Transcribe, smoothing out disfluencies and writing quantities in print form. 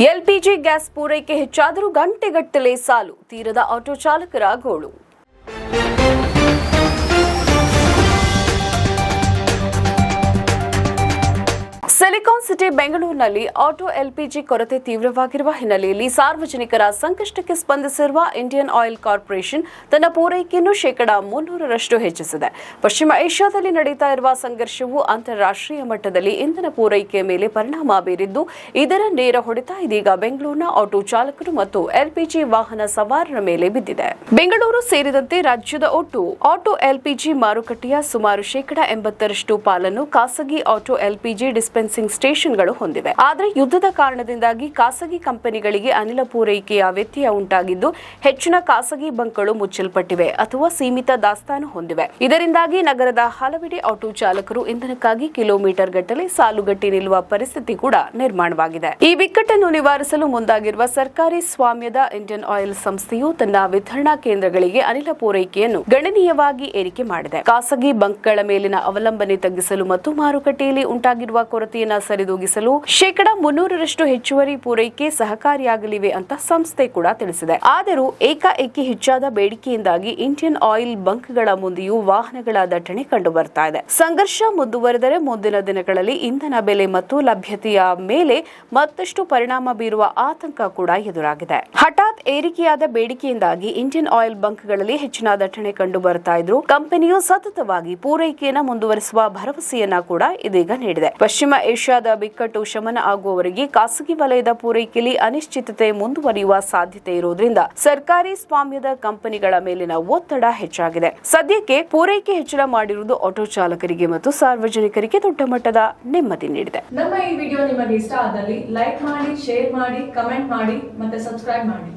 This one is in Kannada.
ಎಲ್ಪಿಜಿ ಗ್ಯಾಸ್ ಪೂರೈಕೆ ಹೆಚ್ಚಾದರೂ ಗಂಟೆಗಟ್ಟಲೆ ಸಾಲು, ತೀರದ ಆಟೋ ಚಾಲಕರ ಗೋಳು. ಸಿಲಿಕಾನ್ ಸಿಟಿ ಬೆಂಗಳೂರಿನಲ್ಲಿ ಆಟೋ ಎಲ್ಪಿಜಿ ಕೊರತೆ ತೀವ್ರವಾಗಿರುವ ಹಿನ್ನೆಲೆಯಲ್ಲಿ ಸಾರ್ವಜನಿಕರ ಸಂಕಷ್ಟಕ್ಕೆ ಸ್ಪಂದಿಸಿರುವ ಇಂಡಿಯನ್ ಆಯಿಲ್ ಕಾರ್ಪೊರೇಷನ್ ತನ್ನ ಪೂರೈಕೆಯನ್ನು ಶೇಕಡಾ 300ರಷ್ಟು ಹೆಚ್ಚಿಸಿದೆ. ಪಶ್ಚಿಮ ಏಷ್ಯಾದಲ್ಲಿ ನಡೆಯುತ್ತಾ ಇರುವ ಸಂಘರ್ಷವು ಅಂತಾರಾಷ್ಟ್ರೀಯ ಮಟ್ಟದಲ್ಲಿ ಇಂಧನ ಪೂರೈಕೆಯ ಮೇಲೆ ಪರಿಣಾಮ ಬೀರಿದ್ದು, ಇದರ ನೇರ ಹೊಡೆತ ಇದೀಗ ಬೆಂಗಳೂರಿನ ಆಟೋ ಚಾಲಕರು ಮತ್ತು ಎಲ್ಪಿಜಿ ವಾಹನ ಸವಾರರ ಮೇಲೆ ಬಿದ್ದಿದೆ. ಬೆಂಗಳೂರು ಸೇರಿದಂತೆ ರಾಜ್ಯದ ಒಟ್ಟು ಆಟೋ ಎಲ್ಪಿಜಿ ಮಾರುಕಟ್ಟೆಯ ಸುಮಾರು ಶೇಕಡಾ 80ರಷ್ಟು ಪಾಲನ್ನು ಖಾಸಗಿ ಆಟೋ ಎಲ್ಪಿಜಿ ಡಿಸ್ಪೆನ್ಸಿಂಗ್ ಸ್ಟೇಷನ್ಗಳು ಹೊಂದಿವೆ. ಆದರೆ ಯುದ್ಧದ ಕಾರಣದಿಂದಾಗಿ ಖಾಸಗಿ ಕಂಪನಿಗಳಿಗೆ ಅನಿಲ ಪೂರೈಕೆಯ ವ್ಯತ್ಯಯ ಉಂಟಾಗಿದ್ದು, ಹೆಚ್ಚಿನ ಖಾಸಗಿ ಬಂಕ್ಗಳು ಮುಚ್ಚಲ್ಪಟ್ಟಿವೆ ಅಥವಾ ಸೀಮಿತ ದಾಸ್ತಾನು ಹೊಂದಿವೆ. ಇದರಿಂದಾಗಿ ನಗರದ ಹಲವೆಡೆ ಆಟೋ ಚಾಲಕರು ಇಂಧನಕ್ಕಾಗಿ ಕಿಲೋಮೀಟರ್ ಗಟ್ಟಲೆ ಸಾಲುಗಟ್ಟಿ ನಿಲ್ಲುವ ಪರಿಸ್ಥಿತಿ ಕೂಡ ನಿರ್ಮಾಣವಾಗಿದೆ. ಈ ಬಿಕ್ಕಟ್ಟನ್ನು ನಿವಾರಿಸಲು ಮುಂದಾಗಿರುವ ಸರ್ಕಾರಿ ಸ್ವಾಮ್ಯದ ಇಂಡಿಯನ್ ಆಯಿಲ್ ಸಂಸ್ಥೆಯು ತನ್ನ ವಿತರಣಾ ಕೇಂದ್ರಗಳಿಗೆ ಅನಿಲ ಪೂರೈಕೆಯನ್ನು ಗಣನೀಯವಾಗಿ ಏರಿಕೆ ಮಾಡಿದೆ. ಖಾಸಗಿ ಬಂಕ್ಗಳ ಮೇಲಿನ ಅವಲಂಬನೆ ತಗ್ಗಿಸಲು ಮತ್ತು ಮಾರುಕಟ್ಟೆಯಲ್ಲಿ ಉಂಟಾಗಿರುವ ಕೊರತೆಯನ್ನು ಸರಿದೂಗಿಸಲು ಶೇಕಡಾ 300ರಷ್ಟು ಹೆಚ್ಚುವರಿ ಪೂರೈಕೆ ಸಹಕಾರಿಯಾಗಲಿವೆ ಅಂತ ಸಂಸ್ಥೆ ಕೂಡ ತಿಳಿಸಿದೆ. ಆದರೂ ಏಕಾಏಕಿ ಹೆಚ್ಚಾದ ಬೇಡಿಕೆಯಿಂದಾಗಿ ಇಂಡಿಯನ್ ಆಯಿಲ್ ಬಂಕ್ಗಳ ಮುಂದೆಯೂ ವಾಹನಗಳ ದಟ್ಟಣೆ ಕಂಡುಬರ್ತಾ ಇದೆ. ಸಂಘರ್ಷ ಮುಂದುವರೆದರೆ ಮುಂದಿನ ದಿನಗಳಲ್ಲಿ ಇಂಧನ ಬೆಲೆ ಮತ್ತು ಲಭ್ಯತೆಯ ಮೇಲೆ ಮತ್ತಷ್ಟು ಪರಿಣಾಮ ಬೀರುವ ಆತಂಕ ಕೂಡ ಎದುರಾಗಿದೆ. ಹಠಾತ್ ಏರಿಕೆಯಾದ ಬೇಡಿಕೆಯಿಂದಾಗಿ ಇಂಡಿಯನ್ ಆಯಿಲ್ ಬಂಕ್ಗಳಲ್ಲಿ ಹೆಚ್ಚಿನ ದಟ್ಟಣೆ ಕಂಡುಬರ್ತಾ ಇದ್ರು ಕಂಪನಿಯು ಸತತವಾಗಿ ಪೂರೈಕೆಯನ್ನು ಮುಂದುವರಿಸುವ ಭರವಸೆಯನ್ನ ಕೂಡ ಇದೀಗ ನೀಡಿದೆ. ಪಶ್ಚಿಮ ಏಷ್ಯಾದ ಬಿಕ್ಕಟ್ಟು ಶಮನ ಆಗುವವರೆಗೆ ಖಾಸಗಿ ವಲಯದ ಪೂರೈಕೆಯಲ್ಲಿ ಅನಿಶ್ಚಿತತೆ ಮುಂದುವರಿಯುವ ಸಾಧ್ಯತೆ ಇರುವುದರಿಂದ ಸರ್ಕಾರಿ ಸ್ವಾಮ್ಯದ ಕಂಪನಿಗಳ ಮೇಲಿನ ಒತ್ತಡ ಹೆಚ್ಚಾಗಿದೆ. ಸದ್ಯಕ್ಕೆ ಪೂರೈಕೆ ಹೆಚ್ಚಳ ಮಾಡಿರುವುದು ಆಟೋ ಚಾಲಕರಿಗೆ ಮತ್ತು ಸಾರ್ವಜನಿಕರಿಗೆ ದೊಡ್ಡ ಮಟ್ಟದ ನೆಮ್ಮದಿ ನೀಡಿದೆ. ನಮ್ಮ ಈ ವಿಡಿಯೋ ನಿಮಗೆ ಇಷ್ಟ ಆದಲ್ಲಿ ಲೈಕ್ ಮಾಡಿ, ಶೇರ್ ಮಾಡಿ, ಕಮೆಂಟ್ ಮಾಡಿ ಮತ್ತೆ ಸಬ್ಸ್ಕ್ರೈಬ್ ಮಾಡಿ.